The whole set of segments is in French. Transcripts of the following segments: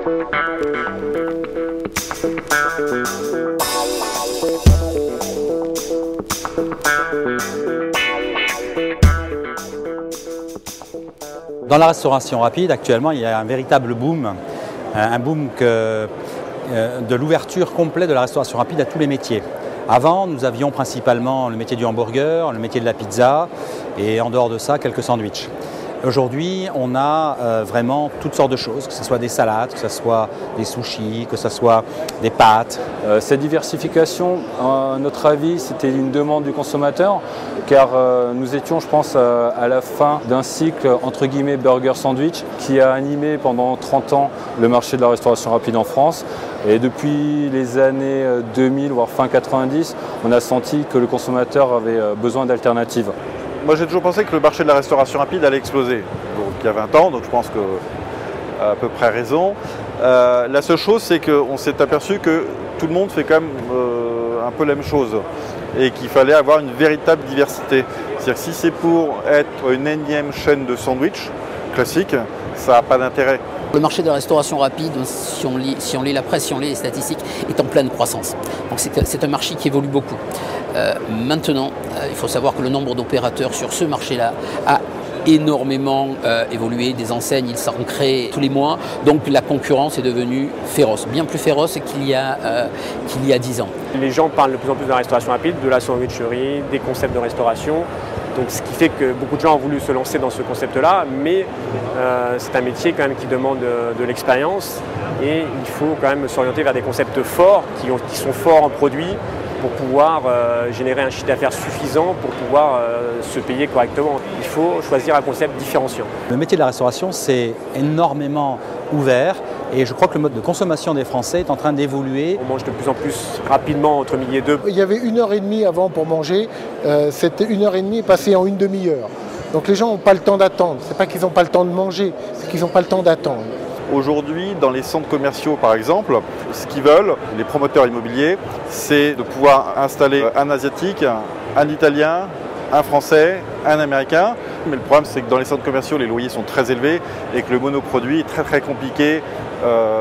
Dans la restauration rapide, actuellement, il y a un véritable boom, un boom de l'ouverture complète de la restauration rapide à tous les métiers. Avant, nous avions principalement le métier du hamburger, le métier de la pizza et en dehors de ça, quelques sandwichs. Aujourd'hui, on a vraiment toutes sortes de choses, que ce soit des salades, que ce soit des sushis, que ce soit des pâtes. Cette diversification, à notre avis, c'était une demande du consommateur, car nous étions, je pense, à la fin d'un cycle entre guillemets burger-sandwich qui a animé pendant 30 ans le marché de la restauration rapide en France. Et depuis les années 2000, voire fin 90, on a senti que le consommateur avait besoin d'alternatives. Moi j'ai toujours pensé que le marché de la restauration rapide allait exploser. Donc il y a 20 ans, donc je pense que à peu près raison. La seule chose c'est qu'on s'est aperçu que tout le monde fait quand même un peu la même chose et qu'il fallait avoir une véritable diversité. C'est-à-dire que si c'est pour être une énième chaîne de sandwich classique, ça n'a pas d'intérêt. Le marché de la restauration rapide, si on lit la presse, si on lit les statistiques, est en pleine croissance. Donc c'est un marché qui évolue beaucoup. Maintenant, il faut savoir que le nombre d'opérateurs sur ce marché-là a énormément évolué. Des enseignes, ils s'en créent tous les mois. Donc la concurrence est devenue féroce, bien plus féroce qu'il y a 10 ans. Les gens parlent de plus en plus de la restauration rapide, de la sandwicherie, des concepts de restauration. Donc, ce qui fait que beaucoup de gens ont voulu se lancer dans ce concept-là, mais c'est un métier quand même qui demande de l'expérience et il faut quand même s'orienter vers des concepts forts, qui sont forts en produits pour pouvoir générer un chiffre d'affaires suffisant pour pouvoir se payer correctement. Il faut choisir un concept différenciant. Le métier de la restauration s'est énormément ouvert et je crois que le mode de consommation des Français est en train d'évoluer. On mange de plus en plus rapidement entre midi et deux. Il y avait 1h30 avant pour manger, cette 1h30 est passée en une demi-heure. Donc les gens n'ont pas le temps d'attendre. C'est pas qu'ils n'ont pas le temps de manger, c'est qu'ils n'ont pas le temps d'attendre. Aujourd'hui, dans les centres commerciaux par exemple, ce qu'ils veulent, les promoteurs immobiliers, c'est de pouvoir installer un Asiatique, un Italien, un Français, un Américain. Mais le problème, c'est que dans les centres commerciaux, les loyers sont très élevés et que le monoproduit est très très compliqué.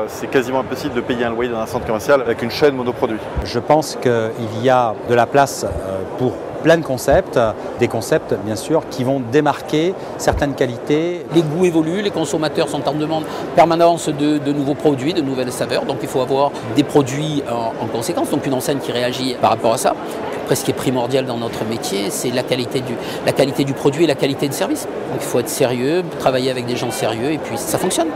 C'est quasiment impossible de payer un loyer dans un centre commercial avec une chaîne monoproduit. Je pense qu'il y a de la place pour plein de concepts, des concepts bien sûr qui vont démarquer certaines qualités. Les goûts évoluent, les consommateurs sont en demande permanente de nouveaux produits, de nouvelles saveurs, donc il faut avoir des produits en conséquence, donc une enseigne qui réagit par rapport à ça. Après, ce qui est primordial dans notre métier, c'est la qualité du produit et la qualité de service. Donc il faut être sérieux, travailler avec des gens sérieux et puis ça fonctionne.